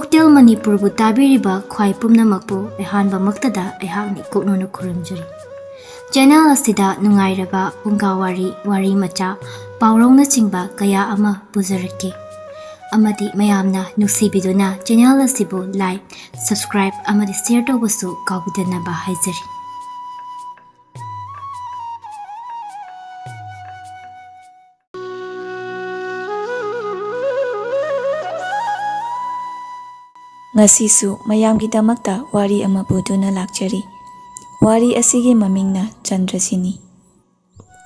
Folktale ꯃꯅꯤꯄꯨꯔꯕꯨ ꯇꯥꯕꯤꯔꯤꯕ ꯈ꯭ꯋꯥꯏ ꯄꯨꯝꯅꯃꯛꯄꯨ ꯑꯍꯥꯟꯕꯃꯛꯇꯗ ꯑꯩꯍꯥꯛꯅ ꯀꯣꯛꯅꯅ ꯈꯨꯔꯨꯝꯖꯔꯤ꯫ ꯆꯦꯅꯦꯜ ꯑꯁꯤꯗ ꯅꯨꯡꯉꯥꯏꯔꯕ ꯄꯨꯡꯒꯥꯋꯥꯔꯤ, ꯋꯥꯔꯤ ꯃꯆꯥ, ꯄꯥꯎꯔꯧꯅꯆꯤꯡꯕ ꯀꯌꯥ ꯑꯃ ꯄꯨꯖꯔꯛꯀꯦ ꯑꯃꯗꯤ ꯃꯌꯥꯝꯅ ꯅꯨꯡꯁꯤꯕꯤꯗꯨꯅ ꯆꯦꯅꯦꯜ ꯑꯁꯤꯕꯨ ꯂꯥꯏꯛ, ꯁꯕꯁꯀ꯭ꯔꯥꯏꯕ ꯑꯃꯗꯤ ꯁꯦꯌꯔ ꯇꯧꯕꯁꯨ ꯀꯥꯎꯕꯤꯗꯅꯕ ꯍꯥꯏꯖꯔꯤ꯫ ꯉꯁꯤꯁꯨ ꯃꯌꯥꯝꯒꯤꯗꯃꯛꯇ ꯋꯥꯔꯤ ꯑꯃ ꯄꯨꯗꯨꯅ ꯂꯥꯛꯆꯔꯤ꯫ ꯋꯥꯔꯤ ꯑꯁꯤꯒꯤ ꯃꯃꯤꯡꯅ ꯆꯟꯗ꯭ꯔꯖꯤꯅꯤ꯫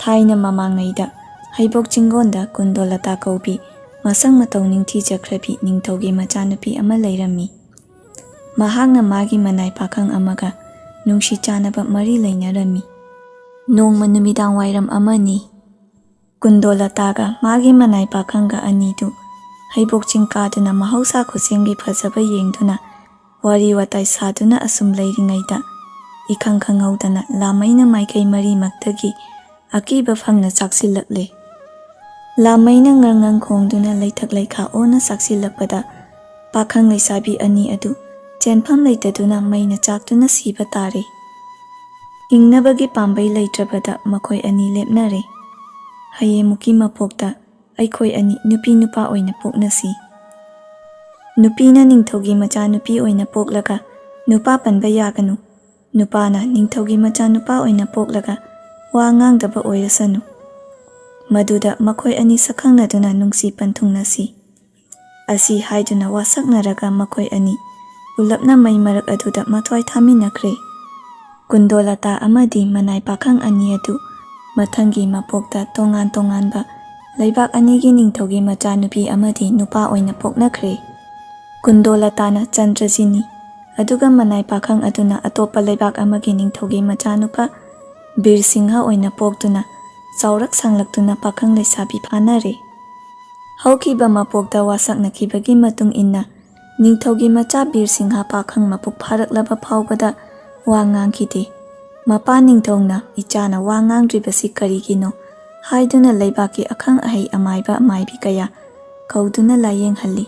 ꯊꯥꯏꯅ ꯃꯃꯥꯡꯉꯩꯗ ꯍꯩꯕꯣꯛ ꯆꯤꯡꯒꯣꯟꯗ ꯀꯨꯟꯗꯣꯂꯇꯥ ꯀꯧꯕꯤ ꯃꯁꯛ ꯃꯇꯧ ꯅꯤꯡꯊꯤꯖꯈ꯭ꯔꯕꯤ ꯅꯤꯡꯊꯧꯒꯤ ꯃꯆꯥꯅꯨꯄꯤ ꯑꯃ ꯂꯩꯔꯝꯃꯤ꯫ ꯃꯍꯥꯛꯅ ꯃꯥꯒꯤ ꯃꯅꯥꯏ ꯄꯥꯈꯪ ꯑꯃꯒ ꯅꯨꯡꯁꯤ ꯆꯥꯟꯅꯕ ꯃꯔꯤ ꯂꯩꯅꯔꯝꯃꯤ꯫ ꯅꯣꯡꯃ ꯅꯨꯃꯤꯗꯥꯡ ꯋꯥꯏꯔꯝ ꯑꯃꯅꯤ, ꯀꯨꯟꯗꯣꯂꯇꯥꯒ ꯃꯥꯒꯤ ꯃꯅꯥꯏ ꯄꯥꯈꯪꯒ ꯑꯅꯤꯗꯨ ꯍꯩꯕꯣꯛ ꯆꯤꯡ ꯀꯥꯗꯨꯅ ꯃꯍꯧꯁꯥ ꯈꯨꯠꯁꯦꯝꯒꯤ ꯐꯖꯕ ꯌꯦꯡꯗꯨꯅ ꯋꯥꯔꯤ ꯋꯥꯇꯥꯏ ꯁꯥꯗꯨꯅ ꯑꯁꯨꯝ ꯂꯩꯔꯤꯉꯩꯗ ꯏꯈꯪ ꯈꯪꯍꯧꯗꯅ ꯂꯥꯃꯩꯅ ꯃꯥꯏꯀꯩ ꯃꯔꯤꯃꯛꯇꯒꯤ ꯑꯀꯤꯕ ꯐꯪꯅ ꯆꯥꯛꯁꯤꯜꯂꯛꯂꯦ꯫ ꯂꯥꯃꯩꯅ ꯉꯪꯉꯪ ꯈꯣꯡꯗꯨꯅ ꯂꯩꯊꯛ ꯂꯩꯈꯥ ꯑꯣꯟꯅ ꯆꯥꯛꯁꯤꯜꯂꯛꯄꯗ ꯄꯥꯈꯪ ꯂꯩꯁꯥꯕꯤ ꯑꯅꯤ ꯑꯗꯨ ꯆꯦꯟꯐꯝ ꯂꯩꯇꯗꯨꯅ ꯃꯩꯅ ꯆꯥꯛꯇꯨꯅ ꯁꯤꯕ ꯇꯥꯔꯦ꯫ ꯍꯤꯡꯅꯕꯒꯤ ꯄꯥꯝꯕꯩ ꯂꯩꯇ꯭ꯔꯕꯗ ꯃꯈꯣꯏ ꯑꯅꯤ ꯂꯦꯞꯅꯔꯦ꯫ ꯍꯌꯦꯡꯃꯨꯛꯀꯤ ꯃꯄꯣꯛꯇ ꯑꯩꯈꯣꯏ ꯑꯅꯤ ꯅꯨꯄꯤ ꯅꯨꯄꯥ ꯑꯣꯏꯅ ꯄꯣꯛꯅꯁꯤ꯫ ꯅꯨꯄꯤꯅ ꯅꯤꯡꯊꯧꯒꯤ ꯃꯆꯥꯅꯨꯄꯤ ꯑꯣꯏꯅ ꯄꯣꯛꯂꯒ ꯅꯨꯄꯥ ꯄꯟꯕ ꯌꯥꯒꯅꯨ, ꯅꯨꯄꯥꯅ ꯅꯤꯡꯊꯧꯒꯤ ꯃꯆꯥꯅꯨꯄꯥ ꯑꯣꯏꯅ ꯄꯣꯛꯂꯒ ꯋꯥ ꯉꯥꯡꯗꯕ ꯑꯣꯏꯔꯁꯅꯨ꯫ ꯃꯗꯨꯗ ꯃꯈꯣꯏ ꯑꯅꯤ ꯁꯛꯈꯪꯅꯗꯨꯅ ꯅꯨꯡꯁꯤ ꯄꯟꯊꯨꯡꯅꯁꯤ꯫ ꯑꯁꯤ ꯍꯥꯏꯗꯨꯅ ꯋꯥꯁꯛꯅꯔꯒ ꯃꯈꯣꯏ ꯑꯅꯤ ꯄꯨꯂꯞꯅ ꯃꯩ ꯃꯔꯛ ꯑꯗꯨꯗ ꯃꯊ꯭ꯋꯥꯏ ꯊꯥꯃꯤꯟꯅꯈ꯭ꯔꯦ꯫ ꯀꯨꯟꯗꯣꯂꯇꯥ ꯑꯃꯗꯤ ꯃꯅꯥꯏ ꯄꯥꯈꯪ ꯑꯅꯤ ꯑꯗꯨ ꯃꯊꯪꯒꯤ ꯃꯄꯣꯛꯇ ꯇꯣꯉꯥꯟ ꯇꯣꯉꯥꯟꯕ ꯂꯩꯕꯥꯛ ꯑꯅꯤꯒꯤ ꯅꯤꯡꯊꯧꯒꯤ ꯃꯆꯥꯅꯨꯄꯤ ꯑꯃꯗꯤ ꯅꯨꯄꯥ ꯑꯣꯏꯅ ꯄꯣꯛꯅꯈ꯭ꯔꯦ꯫ ꯀꯨꯟꯗꯣꯂꯇꯥꯅ ꯆꯟꯗ꯭ꯔꯖꯤꯅꯤ, ꯑꯗꯨꯒ ꯃꯅꯥꯏ ꯄꯥꯈꯪ ꯑꯗꯨꯅ ꯑꯇꯣꯞꯄ ꯂꯩꯕꯥꯛ ꯑꯃꯒꯤ ꯅꯤꯡꯊꯧꯒꯤ ꯃꯆꯥꯅꯨꯄꯥ ꯕꯤꯔꯁꯤꯡꯍ ꯑꯣꯏꯅ ꯄꯣꯛꯇꯨꯅ ꯆꯥꯎꯔꯛ ꯁꯥꯡꯂꯛꯇꯨꯅ ꯄꯥꯈꯪ ꯂꯩꯁꯥꯕꯤ ꯐꯥꯅꯔꯦ꯫ ꯍꯧꯈꯤꯕ ꯃꯄꯣꯛꯇ ꯋꯥꯁꯛꯅꯈꯤꯕꯒꯤ ꯃꯇꯨꯡ ꯏꯟꯅ ꯅꯤꯡꯊꯧꯒꯤ ꯃꯆꯥ ꯕꯤꯔꯁꯤꯡꯍ ꯄꯥꯈꯪ ꯃꯄꯨꯛ ꯐꯥꯔꯛꯂꯕ ꯐꯥꯎꯕꯗ ꯋꯥ ꯉꯥꯡꯈꯤꯗꯦ꯫ ꯃꯄꯥ ꯅꯤꯡꯊꯧꯅ ꯏꯆꯥꯅ ꯋꯥ ꯉꯥꯡꯗ꯭ꯔꯤꯕꯁꯤ ꯀꯔꯤꯒꯤꯅꯣ ꯍꯥꯏꯗꯨꯅ ꯂꯩꯕꯥꯛꯀꯤ ꯑꯈꯪ ꯑꯍꯩ ꯑꯃꯥꯏꯕ ꯑꯃꯥꯏꯕꯤ ꯀꯌꯥ ꯀꯧꯗꯨꯅ ꯂꯥꯏꯌꯦꯡꯍꯜꯂꯤ꯫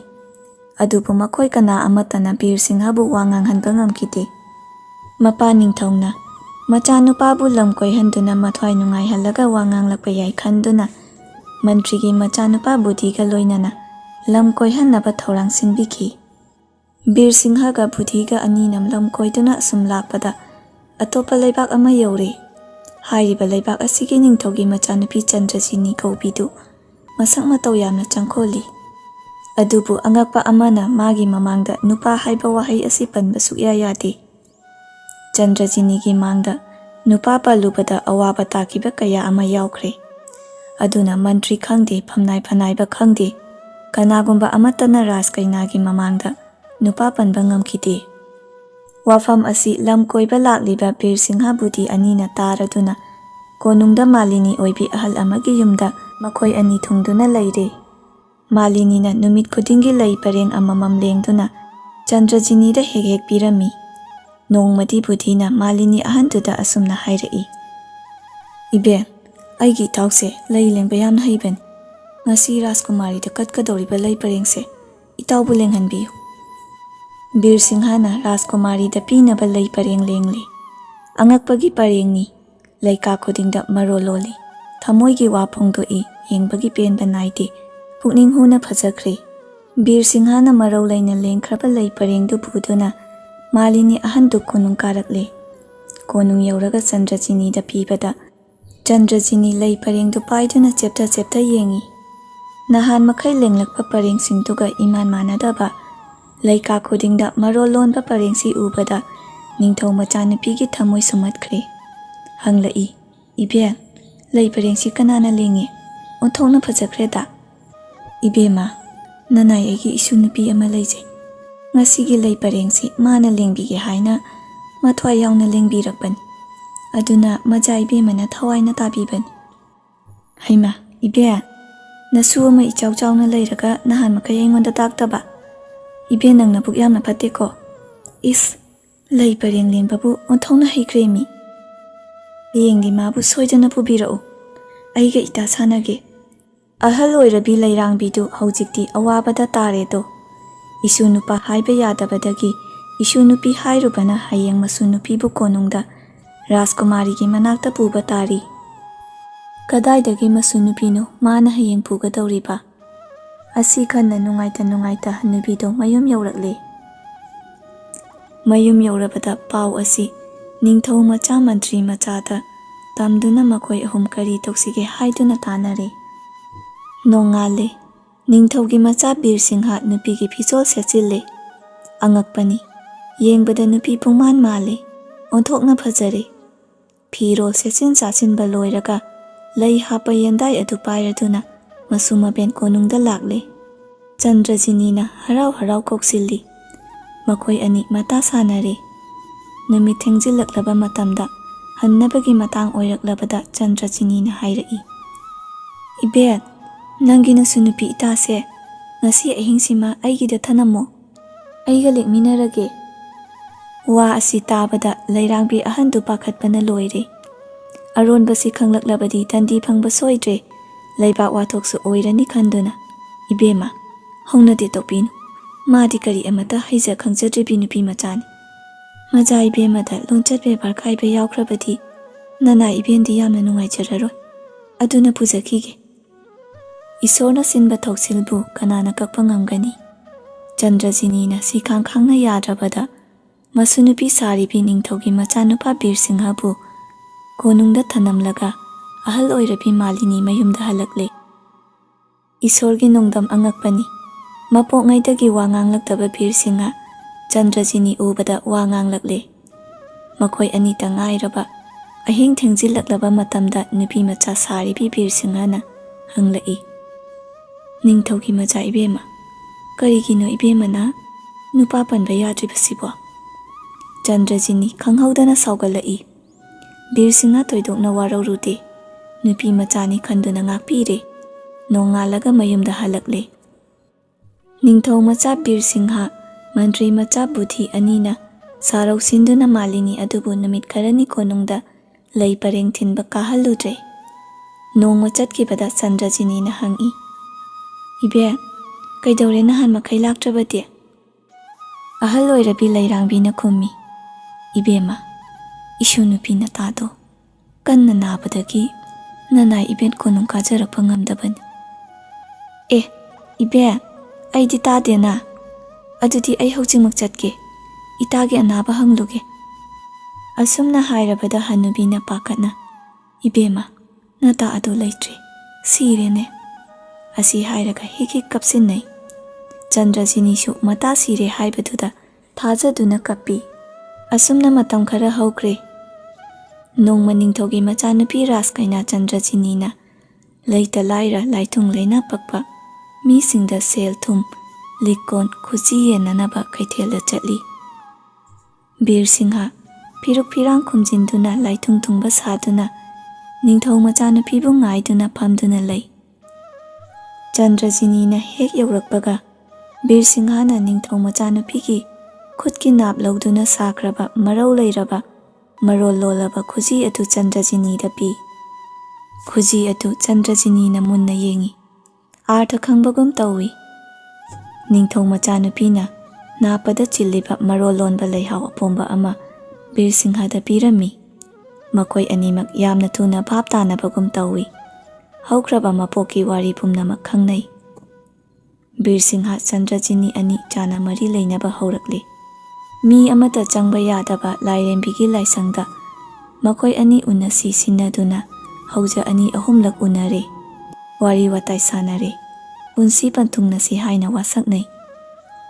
ꯑꯗꯨꯕꯨ ꯃꯈꯣꯏ ꯀꯅꯥ ꯑꯃꯠꯇꯅ ꯕꯤꯔꯁꯤꯡꯍꯕꯨ ꯋꯥ ꯉꯥꯡꯍꯟꯕ ꯉꯝꯈꯤꯗꯦ꯫ ꯃꯄꯥ ꯅꯤꯡꯊꯧꯅ ꯃꯆꯥꯅꯨꯄꯥꯕꯨ ꯂꯝ ꯀꯣꯏꯍꯟꯗꯨꯅ ꯃꯊ꯭ꯋꯥꯏ ꯅꯨꯡꯉꯥꯏꯍꯜꯂꯒ ꯋꯥ ꯉꯥꯡꯂꯛꯄ ꯌꯥꯏ ꯈꯟꯗꯨꯅ ꯃꯟꯇ꯭ꯔꯤꯒꯤ ꯃꯆꯥꯅꯨꯄꯥ ꯕꯨꯙꯤꯒ ꯂꯣꯏꯅꯅ ꯂꯝ ꯀꯣꯏꯍꯟꯅꯕ ꯊꯧꯔꯥꯡ ꯁꯤꯟꯕꯤꯈꯤ꯫ ꯕꯤꯔꯁꯤꯡꯍꯒ ꯕꯨꯙꯤꯒ ꯑꯅꯤꯅ ꯂꯝ ꯀꯣꯏꯗꯨꯅ ꯑꯁꯨꯝ ꯂꯥꯛꯄꯗ ꯑꯇꯣꯞꯄ ꯂꯩꯕꯥꯛ ꯑꯃ ꯌꯧꯔꯦ꯫ ꯍꯥꯏꯔꯤꯕ ꯂꯩꯕꯥꯛ ꯑꯁꯤꯒꯤ ꯅꯤꯡꯊꯧꯒꯤ ꯃꯆꯥꯅꯨꯄꯤ ꯆꯟꯗ꯭ꯔꯖꯤꯅꯤ ꯀꯧꯕꯤꯗꯨ ꯃꯁꯛ ꯃꯇꯧ ꯌꯥꯝꯅ ꯆꯪꯈꯣꯜꯂꯤ꯫ ꯑꯗꯨꯕꯨ ꯑꯉꯛꯄ ꯑꯃꯅ ꯃꯥꯒꯤ ꯃꯃꯥꯡꯗ ꯅꯨꯄꯥ ꯍꯥꯏꯕ ꯋꯥꯍꯩ ꯑꯁꯤ ꯄꯟꯕ ꯁꯨꯛꯌꯥ ꯌꯥꯗꯦ꯫ ꯆꯟꯗ꯭ꯔꯖꯤꯅꯤꯒꯤ ꯃꯥꯡꯗ ꯅꯨꯄꯥ ꯄꯜꯂꯨꯕꯗ ꯑꯋꯥꯕ ꯇꯥꯈꯤꯕ ꯀꯌꯥ ꯑꯃ ꯌꯥꯎꯈ꯭ꯔꯦ꯫ ꯑꯗꯨꯅ ꯃꯟꯇ꯭ꯔꯤ ꯈꯪꯗꯦ, ꯐꯝꯅꯥꯏ ꯐꯅꯥꯏꯕ ꯈꯪꯗꯦ, ꯀꯅꯥꯒꯨꯝꯕ ꯑꯃꯠꯇꯅ ꯔꯥꯖ ꯀꯩꯅꯥꯒꯤ ꯃꯃꯥꯡꯗ ꯅꯨꯄꯥ ꯄꯟꯕ ꯉꯝꯈꯤꯗꯦ꯫ ꯋꯥꯐꯝ ꯑꯁꯤ ꯂꯝ ꯀꯣꯏꯕ ꯂꯥꯛꯂꯤꯕ ꯕꯤꯔꯁꯤꯡꯍ ꯕꯨꯙꯤ ꯑꯅꯤꯅ ꯇꯥꯔꯗꯨꯅ ꯀꯣꯅꯨꯡꯗ ꯃꯥꯂꯤꯅꯤ ꯑꯣꯏꯕꯤ ꯑꯍꯜ ꯑꯃꯒꯤ ꯌꯨꯝꯗ ꯃꯈꯣꯏ ꯑꯅꯤ ꯊꯨꯡꯗꯨꯅ ꯂꯩꯔꯦ꯫ ꯃꯥꯂꯤꯅꯤꯅ ꯅꯨꯃꯤꯠ ꯈꯨꯗꯤꯡꯒꯤ ꯂꯩ ꯄꯔꯦꯡ ꯑꯃꯃꯝ ꯂꯦꯡꯗꯨꯅ ꯆꯟꯗ꯭ꯔꯖꯤꯅꯤꯗ ꯍꯦꯛ ꯍꯦꯛ ꯄꯤꯔꯝꯃꯤ꯫ ꯅꯣꯡꯃꯗꯤ ꯕꯨꯙꯤꯅ ꯃꯥꯂꯤꯅꯤ ꯑꯍꯟꯗꯨꯗ ꯑꯁꯨꯝꯅ ꯍꯥꯏꯔꯛꯏ, "ꯏꯕꯦꯟ, ꯑꯩꯒꯤ ꯏꯇꯥꯎꯁꯦ ꯂꯩ ꯂꯦꯡꯕ ꯌꯥꯝꯅ ꯍꯩꯕꯅꯤ꯫ ꯉꯁꯤ ꯔꯥꯖꯀꯨꯃꯥꯔꯤꯗ ꯀꯠꯀꯗꯧꯔꯤꯕ ꯂꯩ ꯄꯔꯦꯡꯁꯦ ꯏꯇꯥꯎꯕꯨ ꯂꯦꯡꯍꯟꯕꯤꯌꯨ"꯫ ꯕꯤꯔꯁꯤꯡꯍꯅ ꯔꯥꯖꯀꯨꯃꯥꯔꯤꯗ ꯄꯤꯅꯕ ꯂꯩ ꯄꯔꯦꯡ ꯂꯦꯡꯂꯦ꯫ ꯑꯉꯛꯄꯒꯤ ꯄꯔꯦꯡꯅꯤ, ꯂꯩꯀꯥ ꯈꯨꯗꯤꯡꯗ ꯃꯔꯣꯜ ꯂꯣꯜꯂꯤ, ꯊꯃꯣꯏꯒꯤ ꯋꯥ ꯐꯣꯡꯗꯣꯛꯏ, ꯌꯦꯡꯕꯒꯤ ꯄꯦꯟꯕ ꯅꯥꯏꯗꯦ, ꯄꯨꯛꯅꯤꯡ ꯍꯨꯅ ꯐꯖꯈ꯭ꯔꯦ꯫ ꯕꯤꯔꯁꯤꯡꯍꯅ ꯃꯔꯧ ꯂꯩꯅ ꯂꯦꯡꯈ꯭ꯔꯕ ꯂꯩ ꯄꯔꯦꯡꯗꯨ ꯄꯨꯗꯨꯅ ꯃꯥꯂꯤꯅꯤ ꯑꯍꯟꯗꯨ ꯀꯣꯅꯨꯡ ꯀꯥꯔꯛꯂꯦ꯫ ꯀꯣꯅꯨꯡ ꯌꯧꯔꯒ ꯆꯟꯗ꯭ꯔꯖꯤꯅꯤꯗ ꯄꯤꯕꯗ ꯆꯟꯗ꯭ꯔꯖꯤꯅꯤ ꯂꯩ ꯄꯔꯦꯡꯗꯨ ꯄꯥꯏꯗꯨꯅ ꯆꯦꯞꯊ ꯆꯦꯞꯊ ꯌꯦꯡꯉꯤ꯫ ꯅꯍꯥꯟ ꯃꯈꯩ ꯂꯦꯡꯂꯛꯄ ꯄꯔꯦꯡꯁꯤꯡꯗꯨꯒ ꯏꯃꯥꯟ ꯃꯥꯟꯅꯗꯕ ꯂꯩꯀꯥ ꯈꯨꯗꯤꯡꯗ ꯃꯔꯣꯜ ꯂꯣꯟꯕ ꯄꯔꯦꯡꯁꯤ ꯎꯕꯗ ꯅꯤꯡꯊꯧ ꯃꯆꯥꯅꯨꯄꯤꯒꯤ ꯊꯃꯣꯏ ꯁꯨꯝꯍꯠꯈ꯭ꯔꯦ꯫ ꯍꯪꯂꯛꯏ, "ꯏꯕꯦꯟ, ꯂꯩ ꯄꯔꯦꯡꯁꯤ ꯀꯅꯥꯅ ꯂꯦꯡꯉꯤ? ꯑꯣꯟꯊꯣꯛꯅ ꯐꯖꯈ꯭ꯔꯦꯗ"꯫ "ꯏꯕꯦꯝꯃ, ꯅꯅꯥꯏ ꯑꯩꯒꯤ ꯏꯁꯨ ꯅꯨꯄꯤ ꯑꯃ ꯂꯩꯖꯩ꯫ ꯉꯁꯤꯒꯤ ꯂꯩ ꯄꯔꯦꯡꯁꯤ ꯃꯥꯅ ꯂꯦꯡꯕꯤꯒꯦ ꯍꯥꯏꯅ ꯃꯊ꯭ꯋꯥꯏ ꯌꯥꯎꯅ ꯂꯦꯡꯕꯤꯔꯛꯄꯅꯤ꯫ ꯑꯗꯨꯅ ꯃꯆꯥ ꯏꯕꯦꯝꯃꯅ ꯊꯋꯥꯏꯅ ꯇꯥꯕꯤꯕꯅꯤ"꯫ "ꯍꯩꯃꯥ ꯏꯕꯦꯟ, ꯅꯁꯨ ꯑꯃ ꯏꯆꯥꯎ ꯆꯥꯎꯅ ꯂꯩꯔꯒ ꯅꯍꯥꯟ ꯃꯈꯩ ꯑꯩꯉꯣꯟꯗ ꯇꯥꯛꯇꯕ? ꯏꯕꯦꯟ ꯅꯪ ꯅꯕꯨꯛ ꯌꯥꯝꯅ ꯐꯠꯇꯦꯀꯣ꯫ ꯏꯁ, ꯂꯩ ꯄꯔꯦꯡ ꯂꯦꯡꯕꯕꯨ ꯑꯣꯟꯊꯣꯛꯅ ꯍꯩꯈ꯭ꯔꯦꯃꯤ꯫ ꯍꯌꯦꯡꯗꯤ ꯃꯥꯕꯨ ꯁꯣꯏꯗꯅ ꯄꯨꯕꯤꯔꯛꯎ, ꯑꯩꯒ ꯏꯇꯥ ꯁꯥꯟꯅꯒꯦ꯫ ꯑꯍꯜ ꯑꯣꯏꯔꯕꯤ ꯂꯩꯔꯥꯡꯕꯤꯗꯨ ꯍꯧꯖꯤꯛꯇꯤ ꯑꯋꯥꯕꯗ ꯇꯥꯔꯦꯗꯣ꯫ Isu nupa haiba yadabadagi isu nupi hairubana hayeng masu nupibu konungda Rajkumari gi manakta puba tari. Kadaidagi masu nupino mana hayeng puga dauriba. Asi khanna nungaita hanubido mayum yaurakle. Mayum yaurabada pau asi ningthau macha mantri machada tamduna makoi ahum kari toksige haiduna tanare. Nongale ningthaugi macha Bir Singha nupigi pisol sechille. Angakpani yengbada nupi pungman male onthokna phajare. Phirol sechin chachinba loiraga lei hapa yendai adu pairaduna masuma ben konungda lakle. Chandrajini na harau koksilli. Makoi ani mata sanare. Numit thengjillaklaba matamda hannabagi matang oiraklabada Chandrajini na hairai. Ibet nangina sunupi itase ngasi ahingsima aigida thanamo. Aiga lekminarage. Wa asi tabada lairangbi ahandu pakhatpana loire. Aronbasi khanglaklabadi tandi phangba soidre. Laibak wathoksu oirani khanduna. Ibema hongnade topinu. Madi kari amata haija khangjadrebi nupi machani. Maja ibemada lonchat bebar khaiba yaukrabadi nana ibendi yamna nungaijararoi. Aduna pujakige. Isorna sinba thoksilbu kanana kakpa ngamgani. Chandrajini na sikhang khangna yadrabada masunupi saribi ningthaugi machanupa Bir Singhabu konungda thanamlaga ahal oirabi malini mayumda halakle. Isorgi nongdam angakpani. Mapok ngaidagi wa nganglaktaba Bir Singha Chandrajini ubada wa nganglakle. Makoi anita ngairaba ahing thengjillaklaba matamda nupi macha saribi Bir Singhana hanglai. Ningthaugi macha ibema karigino ibemana nupa panba yadribasibo. Chandrajini khanghaudana saugalai. Bir Singha toidokna waraurude. Nupi machani khanduna ngakpire. Nongalaga mayumda halakle. Ningthau macha Bir Singha mantri macha buddhi anina sarau sinduna malini adubu namit karani konungda lei pareng thinba kahaludre. Nongma chatkibada Chandrajini na hangi. Ibe kaidore nahan makai laktrabade. Ahal oirabi lairangbi na khummi. Ibema isu nupi na tado kanna nabadagi nanai iben konung kajarakpa ngamdabani. Ibe aidi tadena adudi ai hauchingmak chatke itage anaba hangluge. Asumna hairabada hanubi na pakatna. Ibema nata adu laitre sirene. Asi hairaga hik kapsinnai. Chandrajini shu mata sire haibaduda thajaduna kappi. Asumna matam khara haukre. Nongma ningthaugi machanupi Raskaina Chandrajini na leita laira laitung leina pakpa mi singda sel thum likon khuji yenanaba kaithela chatli. Bir Singha piruk pirang khumjinduna laitung thungba saduna ningthau machanupi bu ngaiduna phamduna lei. Chandrajini na hek yaurakpaga Bir Singha na ningthau machanupi ki khutki nap lauduna sakraba marau leiraba marol lolaba khuji atu Chandrajini da pi. Khuji atu Chandrajini na munna yengi. Artha khangbagum tawi. Ningthau machanupi na napada chilliba marol lonba leihau apomba ama Bir Singha da pirami. Makoi animak yamna thuna bhap tanabagum tawi. Haukraba mapoki wari pumnamak khangnai. Bir Singha Chandrajini ani chana mari leinaba haurakle. Mi amata changba yadaba lairembigi laisangda makoi ani unasi sinaduna hauja ani ahumlak unare. Wari watai sanare. Punsi pantungnasi haina wasaknai.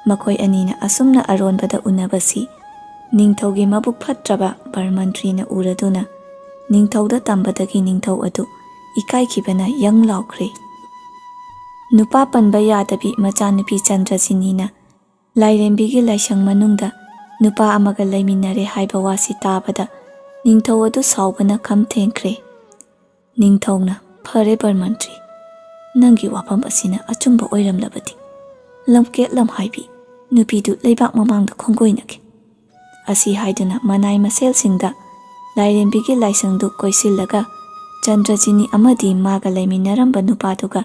Makoi anina asumna aronbada unabasi. Ningthaugi mabuk phatraba barmantri na uraduna. Ningthauda tambadagi ningthau adu ikai kibana yang laukre. Nupa panba yadabi machanupi Chandrajini na lairembigi laisang manungda nupa amaga laiminare haiba wasi tabada ningthau adu saubana kham thengkre. Ningthauna phare barmantri nangi wapam asina achumba oiramlabadi lamket lam haibi nupidu leibak mamangda khonggoinake. Asi haiduna manai masel singda lairembigi laisangdu koisillaga Chandrajini amadi maga laiminaramba nupaduga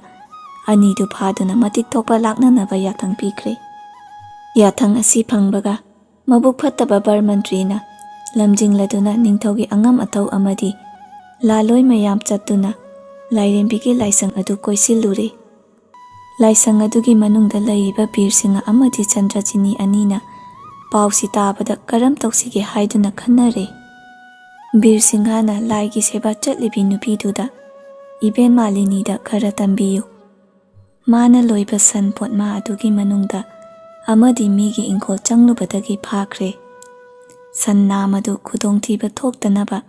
anidu phaduna matik thokpa laknanaba yathang pikre. Yathang asi phangbaga mabuk phattaba bar mantrina lamjingladuna ningthaugi angam athau amadi laloi mayam chattuna lairembigi laisang adu koisilure. Laisang adugi manungda laiba birsinga amadi Chandrajini anina pausi tabada karam tausige haiduna khanare. Birsinghana laigi seba chatlibi nupiduda iben malinida khara tambiyu. Mana loiba san potma adugi manungda amadi migi ingkol changlubadagi phakre. San namadu khudongthiba thoktanaba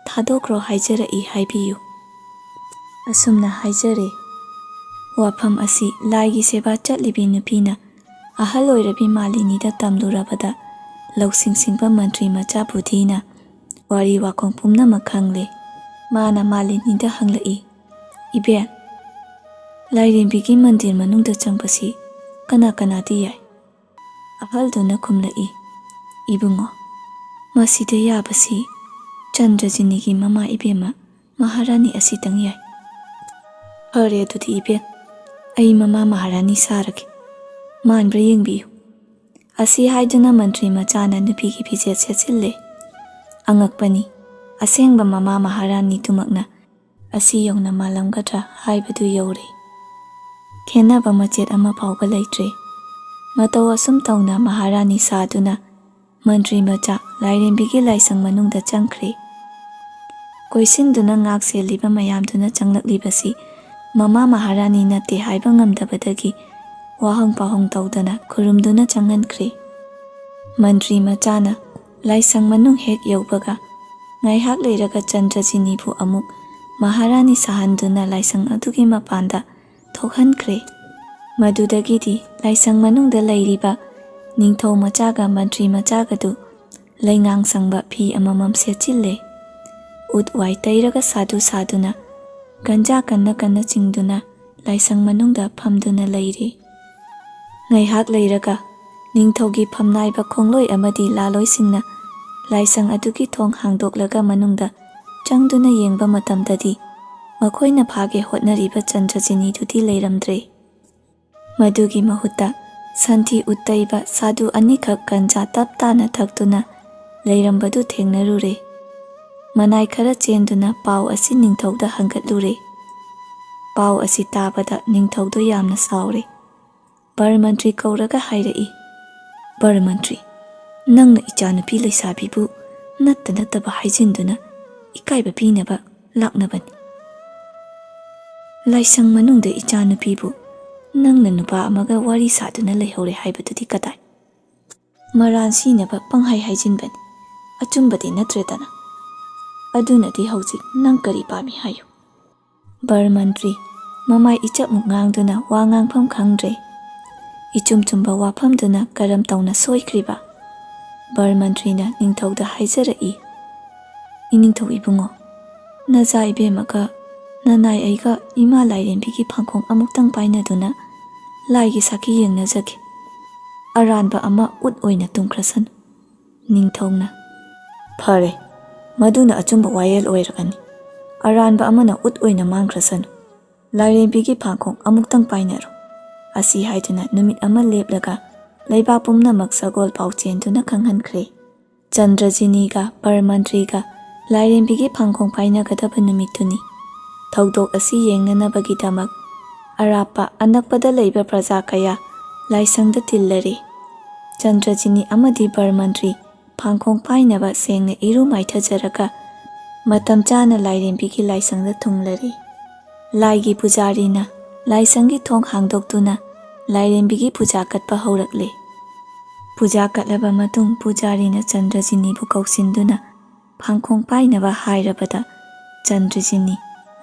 thadokro haijarai haibiyu. Asumna haijare. Wafam asi laigi seba chatlibi nupina ahal oirabi malinida tamlurabada lausingsingba mantri macha budhina wari wakong pumnamak khangle. Mana malinida hanglai. Iben lairembigi mandir manungda changpasi kana kanadi yai. Ahalduna khumlai. Ibungo masida yabasi Chandrajinigi mama ibema Maharani asitang yai. Hare adudi iben ai mama Maharani sarage manbra yengbiyu. Asi haiduna mantri machana nupigi pijat setsille. Angakpani asengba mama Maharani tumakna asi yongna malamgadra haibadu yore. Khenaba machet ama phauba leitre. Matau asum tauna Maharani saduna mantri macha lairembigi laisang manungda changkhre. Koisinduna ngak seliba mayamduna changlaklibasi mama Maharani nate haiba ngamdabadagi wahang pahong taudana khurumduna changankre. Mantri machana laisang manung hek yaubaga ngaihak leiraga Chandrajini bu amuk Maharani sahanduna laisang adugi mapanda thokhankre. Madudagidi laisang manungda lairiba ningthau machaga mantri machagadu laingang sangba phi amamam sechille. Ut wai tairaga sadu saduna ganja kanna kanna chingduna laisang manungda phamduna leiri. Ngaihak leiraga ningthaugi phamnaiba khongloi amadi laloi singna laisang adugi thong hangdoklaga manungda changduna yengba matamdadi makhoina phage hotnariba Chandrajini dudi leiramdre. Madugi mahutta santhi uttaiba sadu anikak ganja taptana thakduna leirambadu thengnarure. Manai khara chenduna pau asi ningthauda hangatlure. Pau asi tabada ningthaudo yamna saure. Bar mantri kauraga hairai. Bar mantri nangna ichanupi leisabibu natta nattaba haijinduna ikaiba pinaba laknabani. Laisang manungda ichanupibu nangna nupa amaga wari saduna leihore haibadudi kadai. Maran sinaba panghai haijinbani achumbadi natredana. Adunadi haujik nang kari pami hayu. Bar mantri mamai ichap mukngangduna wa ngangpham khangdre. Ichumchumba waphamduna karam tauna soikriba. Bar mantrina ningthauda haijarai. Iningthau ibungo naja ibemaga nanai aiga ima lairembigi phangkhong amuktang painaduna laigi saki yengnajage. Aranba ama ut oina tumkrasan. Ningthauna phare maduna achumba wayel oiragani. Aranba amana ut oina mangkrasan. Lairembigi phangkhong amuktang painaru. Asi haiduna numit ama leplaga laiba pumnamak sagol pauchenduna khanghankre. Chandrajiniga Parmantriga lairembigi phangkhong painagadaba numituni. Thaudok asi yengnanabagidamak arapa anakpada leiba praja kaya laisangda tillare. Chandrajini amadi Parmantri phangkhong painaba sengna iru maithajaraga matam chana lairembigi laisangda thunglare. Laigi pujarina laisangi thong hangdoktuna lairembigi puja katpa haurakle. Puja katlaba matung pujarina Chandrajini bu kausinduna phangkhong painaba hairabada Chandrajini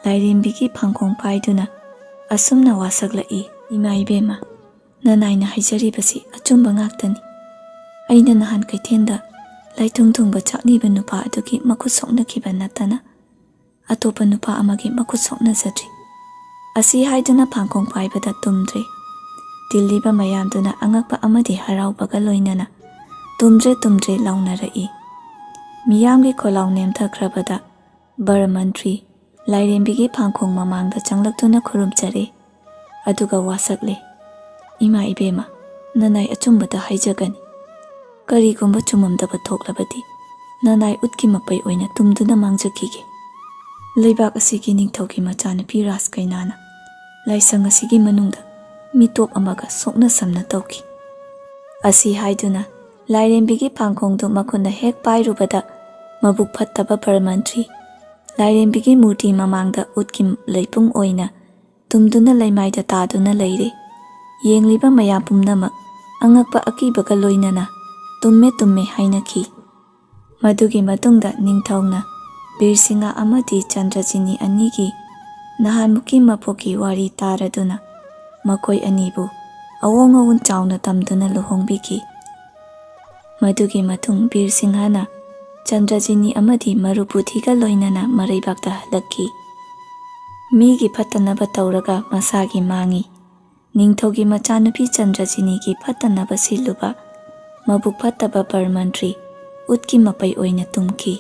lairembigi phangkhong paiduna asumna wasaklai. Ima ibema nanaina haijaribasi achumba ngaktani. Aina nahan kaithenda laithungthungba chakniba nupa adugi makhut soknakiba natana atopa nupa amagi makhut soknajadri. Asi haiduna phangkhong paibada tumdre. Tilliba mayamduna angakpa amadi haraubaga loinana tumdre launarai. Miyamgi kholau nemthakrabada Parmantri lairembigi phangkhong mamangda changlaktuna khurumchare. Aduga wasakle. Ima ibema ꯅꯅꯥꯏ ꯑꯆꯨꯝꯕꯗ ꯍꯥꯏꯖꯒꯅꯤ ꯀꯔꯤꯒꯨꯝꯕ ꯆꯨꯝꯃꯝꯗꯕ ꯊꯣꯛꯂꯕꯗꯤ ꯅꯅꯥꯏ ꯎꯠꯀꯤ ꯃꯄꯩ ꯑꯣꯏꯅ ꯇꯨꯝꯗꯨꯅ ꯃꯥꯡꯖꯈꯤꯒꯦ ꯂꯩꯕꯥꯛ ꯑꯁꯤꯒꯤ ꯅꯤꯡꯊꯧꯒꯤ ꯃꯆꯥꯅꯨꯄꯤ ꯔꯥꯖ ꯀꯩꯅꯥꯅ ꯂꯥꯏꯁꯪ ꯑꯁꯤꯒꯤ ꯃꯅꯨꯡꯗ ꯃꯤꯇꯣꯞ ꯑꯃꯒ ꯁꯣꯛꯅ ꯁꯝꯅ ꯇꯧꯈꯤ ꯑꯁꯤ ꯍꯥꯏꯗꯨꯅ ꯂꯥꯏꯔꯦꯝꯕꯤꯒꯤ ꯄꯥꯡꯈꯣꯡꯗꯨ ꯃꯈꯨꯠꯅ ꯍꯦꯛ ꯄꯥꯏꯔꯨꯕꯗ ꯃꯕꯨꯛ ꯐꯠꯇꯕ ꯄꯔꯃꯟꯇ꯭ꯔꯤ ꯂꯥꯏꯔꯦꯝꯕꯤꯒꯤ ꯃꯨꯔꯇꯤ ꯃꯃꯥꯡꯗ ꯎꯠꯀꯤ ꯂꯩꯄꯨꯡ ꯑꯣꯏꯅ ꯇꯨꯝꯗꯨꯅ ꯂꯩꯃꯥꯏꯗ ꯇꯥꯗꯨꯅ ꯂꯩꯔꯦ ꯌꯦꯡꯂꯤꯕ ꯃꯌꯥꯝ ꯄꯨꯝꯅꯃꯛ ꯑꯉꯛꯄ ꯑꯀꯤꯕꯒ ꯂꯣꯏꯅꯅ ꯇꯨꯝꯃꯦ ꯇꯨꯝꯃꯦ ꯍꯥꯏꯅꯈꯤ ꯃꯗꯨꯒꯤ ꯃꯇꯨꯡꯗ ꯅꯤꯡꯊꯧꯅ ꯕꯤꯔꯁꯤꯡꯍ ꯑꯃꯗꯤ ꯆꯟꯗ꯭ꯔꯖꯤꯅꯤ ꯑꯅꯤꯒꯤ ꯅꯍꯥꯟꯃꯨꯛꯀꯤ ꯃꯄꯣꯛꯀꯤ ꯋꯥꯔꯤ ꯇꯥꯔꯗꯨꯅ ꯃꯈꯣꯏ ꯑꯅꯤꯕꯨ ꯑꯋꯣꯡ ꯑꯋꯣꯟ ꯆꯥꯎꯅ ꯇꯝꯗꯨꯅ ꯂꯨꯍꯣꯡꯕꯤꯈꯤ ꯃꯗꯨꯒꯤ ꯃꯇꯨꯡ ꯕꯤꯔꯁꯤꯡꯍꯅ ꯆꯟꯗ꯭ꯔꯖꯤꯅꯤ ꯑꯃꯗꯤ ꯃꯔꯨꯄꯨꯊꯤꯒ ꯂꯣꯏꯅꯅ ꯃꯔꯩꯕꯥꯛꯇ ꯍꯜꯂꯛꯈꯤ ꯃꯤꯒꯤ ꯐꯠꯇꯅꯕ ꯇꯧꯔꯒ ꯃꯁꯥꯒꯤ ꯃꯥꯡꯉꯤ ꯅꯤꯡꯊꯧꯒꯤ ꯃꯆꯥꯅꯨꯄꯤ ꯆꯟꯗ꯭ꯔꯖꯤꯅꯤꯒꯤ ꯐꯠꯇꯅꯕ ꯁꯤꯜꯂꯨꯕ ꯃꯕꯨꯛ ꯐꯠꯇꯕ ꯄꯔꯃꯟꯇ꯭ꯔꯤ ꯎꯠꯀꯤ ꯃꯄꯩ ꯑꯣꯏꯅ ꯇꯨꯝꯈꯤ